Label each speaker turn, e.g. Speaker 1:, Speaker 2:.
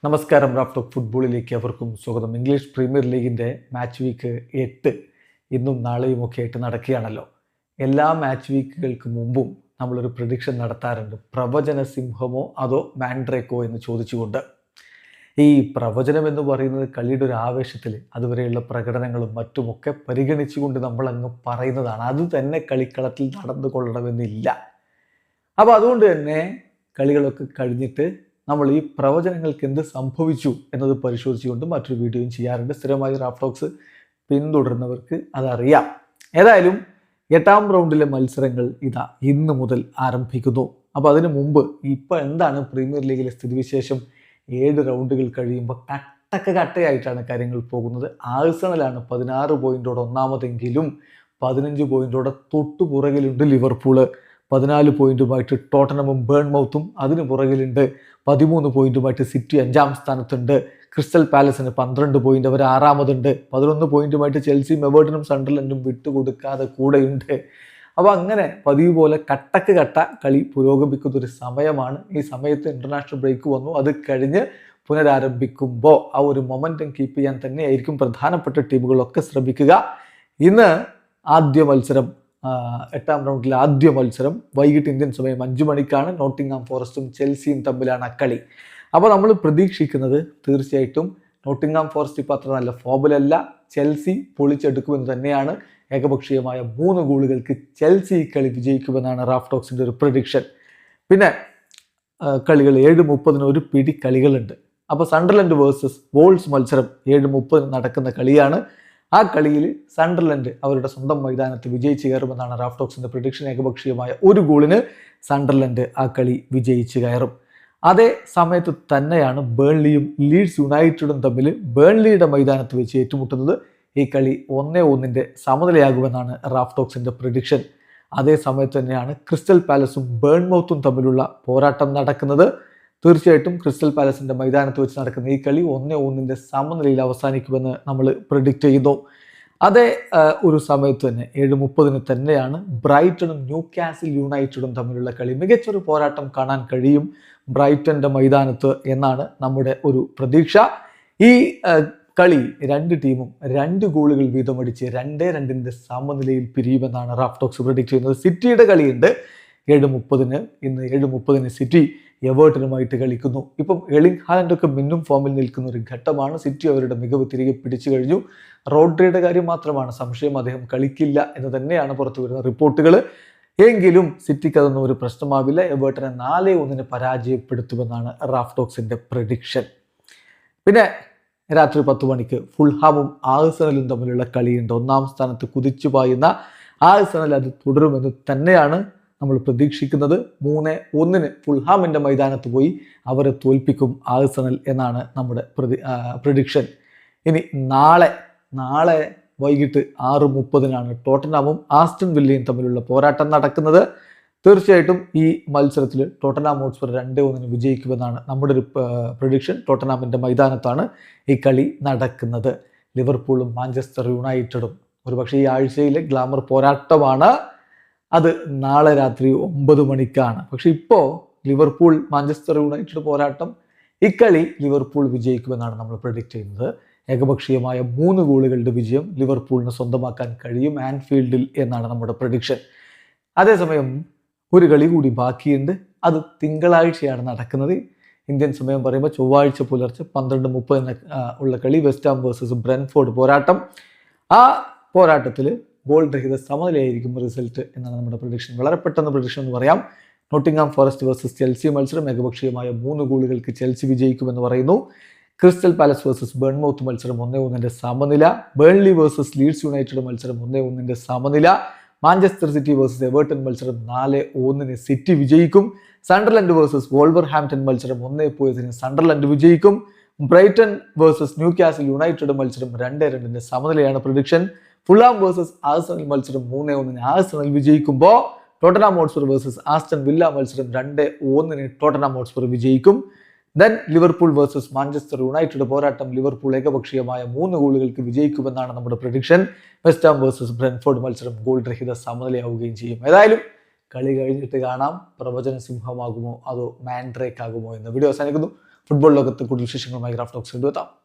Speaker 1: നമസ്കാരം. Raf talk ഫുട്ബോളിലേക്ക് അവർക്കും സ്വാഗതം. ഇംഗ്ലീഷ് പ്രീമിയർ ലീഗിൻ്റെ മാച്ച് വീക്ക് 8 ഇന്നും നാളെയും ഒക്കെ ആയിട്ട് നടക്കുകയാണല്ലോ. എല്ലാ മാച്ച് വീക്കുകൾക്ക് മുമ്പും നമ്മളൊരു പ്രഡിക്ഷൻ നടത്താറുണ്ട്. പ്രവചന സിംഹമോ അതോ മാൻഡ്രേക്കോ എന്ന് ചോദിച്ചുകൊണ്ട്. ഈ പ്രവചനം എന്ന് പറയുന്നത് കളിയുടെ ഒരു ആവേശത്തിൽ അതുവരെയുള്ള പ്രകടനങ്ങളും മറ്റുമൊക്കെ പരിഗണിച്ചുകൊണ്ട് നമ്മൾ അങ്ങ് പറയുന്നതാണ്. അത് തന്നെ കളിക്കളത്തിൽ നടന്നു കൊള്ളണമെന്നില്ല. അപ്പോൾ അതുകൊണ്ട് തന്നെ കളികളൊക്കെ കഴിഞ്ഞിട്ട് നമ്മൾ ഈ പ്രവചനങ്ങൾക്ക് എന്ത് സംഭവിച്ചു എന്നത് പരിശോധിച്ചുകൊണ്ട് മറ്റൊരു വീഡിയോയും ചെയ്യാറുണ്ട്. സ്ഥിരമായി റാഫ് ടോക്സ് പിന്തുടരുന്നവർക്ക് അതറിയാം. ഏതായാലും 8ാം റൗണ്ടിലെ മത്സരങ്ങൾ ഇന്ന് മുതൽ ആരംഭിക്കുന്നു. അപ്പോൾ അതിനു മുമ്പ് ഇപ്പോൾ എന്താണ് പ്രീമിയർ ലീഗിലെ സ്ഥിതിവിശേഷം? 7 റൗണ്ടുകൾ കഴിയുമ്പോൾ കട്ടയായിട്ടാണ് കാര്യങ്ങൾ പോകുന്നത്. ആഴ്സണലാണ് 16 പോയിന്റോടെ ഒന്നാമതെങ്കിലും 15 പോയിന്റോടെ തൊട്ടുപുറകിലുണ്ട് ലിവർപൂള്. 14 പോയിന്റുമായിട്ട് ടോട്ടനമും ബേൺമൗത്തും അതിന് പുറകിലുണ്ട്. 13 പോയിന്റുമായിട്ട് സിറ്റി 5ാം സ്ഥാനത്തുണ്ട്. ക്രിസ്റ്റൽ പാലസിന് 12 പോയിന്റ്, അവർ 6ാമതുണ്ട്. 11 പോയിന്റുമായിട്ട് ചെൽസിയും എവേർട്ടനും സണ്ടർലൻഡും വിട്ടുകൊടുക്കാതെ കൂടെയുണ്ട്. അപ്പോൾ അങ്ങനെ പതിവ് പോലെ കട്ട കളി പുരോഗമിക്കുന്ന ഒരു സമയമാണ്. ഈ സമയത്ത് ഇന്റർനാഷണൽ ബ്രേക്ക് വന്നു. അത് കഴിഞ്ഞ് പുനരാരംഭിക്കുമ്പോൾ ആ ഒരു മൊമെന്റം കീപ്പ് ചെയ്യാൻ തന്നെയായിരിക്കും പ്രധാനപ്പെട്ട ടീമുകളൊക്കെ ശ്രമിക്കുക. ഇന്ന് ആദ്യ മത്സരം, 8ാം റൗണ്ടിലെ ആദ്യ മത്സരം വൈകിട്ട് ഇന്ത്യൻ സമയം 5 മണിക്കാണ്. നോട്ടിംഗ്ഹാം ഫോറസ്റ്റും ചെൽസിയും തമ്മിലാണ് കളി. അപ്പോൾ നമ്മൾ പ്രതീക്ഷിക്കുന്നത് തീർച്ചയായിട്ടും നോട്ടിംഗ്ഹാം ഫോറസ്റ്റ് ഇപ്പോൾ അത്ര നല്ല ഫോമിലല്ല. ചെൽസി പൊളിച്ചെടുക്കുമെന്ന് തന്നെയാണ്. ഏകപക്ഷീയമായ 3 ഗോളുകൾക്ക് ചെൽസി കളി വിജയിക്കുമെന്നാണ് റാഫ് ടോക്സിൻ്റെ ഒരു പ്രഡിക്ഷൻ. പിന്നെ കളികൾ 7:30 ഒരു പിടി കളികളുണ്ട്. അപ്പോൾ സണ്ടർലൻഡ് വേഴ്സസ് വോൾസ് മത്സരം 7:30 നടക്കുന്ന കളിയാണ്. ആ കളിയിൽ സണ്ടർലൻഡ് അവരുടെ സ്വന്തം മൈതാനത്ത് വിജയിച്ച് കയറുമെന്നാണ് റാഫ് ടോക്സിന്റെ പ്രഡിക്ഷൻ. ഏകപക്ഷീയമായ 1 ഗോളിന് സണ്ടർലൻഡ് ആ കളി വിജയിച്ച് കയറും. അതേ സമയത്ത് തന്നെയാണ് ബേൺലിയും ലീഡ്സ് യുണൈറ്റഡും തമ്മിൽ ബേൺലിയുടെ മൈതാനത്ത് വെച്ച് ഏറ്റുമുട്ടുന്നത്. ഈ കളി 1-1 സമനിലയാകുമെന്നാണ് റാഫ് ടോക്സിന്റെ പ്രഡിക്ഷൻ. അതേ സമയത്ത് തന്നെയാണ് ക്രിസ്റ്റൽ പാലസും ബേൺമൗത്തും തമ്മിലുള്ള പോരാട്ടം നടക്കുന്നത്. തീർച്ചയായിട്ടും ക്രിസ്റ്റൽ പാലസിന്റെ മൈതാനത്ത് വെച്ച് നടക്കുന്ന ഈ കളി 1-1 സമനിലയിൽ അവസാനിക്കുമെന്ന് നമ്മൾ പ്രെഡിക്റ്റ് ചെയ്യുന്നു. അതേ ഒരു സമയത്ത് തന്നെ 7:30 തന്നെയാണ് ബ്രൈറ്റണും ന്യൂകാസിൽ യുണൈറ്റഡും തമ്മിലുള്ള കളി. മികച്ചൊരു പോരാട്ടം കാണാൻ കഴിയും ബ്രൈറ്റന്റെ മൈതാനത്ത് എന്നാണ് നമ്മുടെ ഒരു പ്രതീക്ഷ. ഈ കളി 2 ടീമും 2 ഗോളുകൾ വീതമടിച്ച് 2-2 സമനിലയിൽ പിരിയുമെന്നാണ് റാഫ് ടോക്സ് പ്രെഡിക്റ്റ് ചെയ്യുന്നത്. സിറ്റിയുടെ കളിയുണ്ട് 7:30. ഇന്ന് 7:30 സിറ്റി എവേർട്ടനുമായിട്ട് കളിക്കുന്നു. ഇപ്പം എർലിംഗ് ഹാലൻഡൊക്കെ മിന്നും ഫോമിൽ നിൽക്കുന്ന ഒരു ഘട്ടമാണ്. സിറ്റി അവരുടെ മികവ് തിരികെ പിടിച്ചു കഴിഞ്ഞു. റോഡ്രിയുടെ കാര്യം മാത്രമാണ് സംശയം. അദ്ദേഹം കളിക്കില്ല എന്ന് തന്നെയാണ് പുറത്തു വരുന്ന റിപ്പോർട്ടുകൾ. എങ്കിലും സിറ്റിക്ക് അതൊന്നും ഒരു പ്രശ്നമാവില്ല. എവേർട്ടനെ 4-1 പരാജയപ്പെടുത്തുമെന്നാണ് റാഫ് ടോക്സിന്റെ പ്രഡിക്ഷൻ. പിന്നെ രാത്രി 10 മണിക്ക് ഫുൾഹാമും ആഴ്സണലും തമ്മിലുള്ള കളിയുണ്ട്. 1ാം സ്ഥാനത്ത് കുതിച്ചു പായുന്ന ആഴ്സണൽ അത് തുടരുമെന്ന് തന്നെയാണ് നമ്മൾ പ്രതീക്ഷിക്കുന്നത്. 3-1 ഫുൾഹാമിന്റെ മൈതാനത്ത് പോയി അവരെ തോൽപ്പിക്കും ആഴ്സണൽ എന്നാണ് നമ്മുടെ പ്രഡിക്ഷൻ. ഇനി നാളെ വൈകിട്ട് 6:30 ടോട്ടനാമും ആസ്റ്റൺ വില്ലയും തമ്മിലുള്ള പോരാട്ടം നടക്കുന്നത്. തീർച്ചയായിട്ടും ഈ മത്സരത്തിൽ ടോട്ടനാം ഹോട്ട്സ്പർ 2-1 വിജയിക്കുമെന്നാണ് നമ്മുടെ ഒരു പ്രഡിക്ഷൻ. ടോട്ടനാമിന്റെ മൈതാനത്താണ് ഈ കളി നടക്കുന്നത്. ലിവർപൂളും മാഞ്ചസ്റ്റർ യുണൈറ്റഡും ഒരുപക്ഷെ ഈ ആഴ്ചയിലെ ഗ്ലാമർ പോരാട്ടമാണ്. അത് നാളെ രാത്രി 9 മണിക്കാണ്. പക്ഷെ ഇപ്പോൾ ലിവർപൂൾ മാഞ്ചസ്റ്റർ യുണൈറ്റഡ് പോരാട്ടം, ഇക്കളി ലിവർപൂൾ വിജയിക്കുമെന്നാണ് നമ്മൾ പ്രെഡിക്റ്റ് ചെയ്യുന്നത്. ഏകപക്ഷീയമായ 3 ഗോളുകളുടെ വിജയം ലിവർപൂളിന് സ്വന്തമാക്കാൻ കഴിയും ആൻഫീൽഡിൽ എന്നാണ് നമ്മുടെ പ്രഡിക്ഷൻ. അതേസമയം ഒരു കളി കൂടി ബാക്കിയുണ്ട്. അത് തിങ്കളാഴ്ചയാണ് നടക്കുന്നത്. ഇന്ത്യൻ സമയം പറയുമ്പോൾ ചൊവ്വാഴ്ച പുലർച്ചെ 12:30 ഉള്ള കളി വെസ്റ്റ് ഹാം വേഴ്സസ് ബ്രെൻഫോർഡ് പോരാട്ടം. ആ പോരാട്ടത്തിൽ ഗോൾ രഹിത സമനിലയായിരിക്കും റിസൾട്ട് എന്നാണ് നമ്മുടെ പ്രഡിക്ഷൻ. വളരെ പെട്ടെന്ന് പ്രഡിക്ഷൻ എന്ന് പറയാം. നോട്ടിംഗ്ഹാം ഫോറസ്റ്റ് വേഴ്സസ് ചെൽസി മത്സരം ഏകപക്ഷീയമായ 3 ഗോളുകൾക്ക് ചെൽസി വിജയിക്കുമെന്ന് പറയുന്നു. ക്രിസ്റ്റൽ പാലസ് വേഴ്സസ് ബേൺമൗത്ത് മത്സരം 1-1 സമനില. ബേൺലി വേഴ്സസ് ലീഡ്സ് യുണൈറ്റഡ് മത്സരം 1-1 സമനില. മാഞ്ചസ്റ്റർ സിറ്റി വേഴ്സസ് എവേർട്ടൺ മത്സരം 4-1 സിറ്റി വിജയിക്കും. സണ്ടർലൻഡ് വേഴ്സസ് വോൾവർഹാംപ്റ്റൺ മത്സരം 1-0 സണ്ടർലൻഡ് വിജയിക്കും. ബ്രൈറ്റൺ വേഴ്സസ് ന്യൂകാസിൽ യുണൈറ്റഡ് മത്സരം 2-2 സമനിലയാണ് പ്രഡിക്ഷൻ. ഫുൾഹാം വേഴ്സസ് ആഴ്സണൽ മത്സരം 3-1 ആഴ്സണൽ വിജയിക്കുമ്പോൾ Tottenham Hotspur versus Aston Villa മത്സരം 2-1 ടോട്ടനാം ഹോട്ട്സ്പർ വിജയിക്കും. Then Liverpool versus Manchester United പോരാട്ടം ലിവർപൂൾ ഏകപക്ഷീയമായ 3 ഗോളുകൾക്ക് വിജയിക്കുമെന്നാണ് നമ്മുടെ prediction. West Ham versus Brentford മത്സരം ഗോൾ രഹിത സമനിലയാവുകയും ചെയ്യും. ഏതായാലും കളി കഴിഞ്ഞിട്ട് കാണാം പ്രവചന സിംഹമാകുമോ അതോ മാൻഡ്രേക്ക് ആകുമോ എന്ന്. വീഡിയോ അവസാനിക്കുന്നു. ഫുട്ബോൾ ലോകത്ത് കൂടുതൽ വിശേഷങ്ങളുമായി ഗ്രാഫ് ടോക്സ് എത്താം.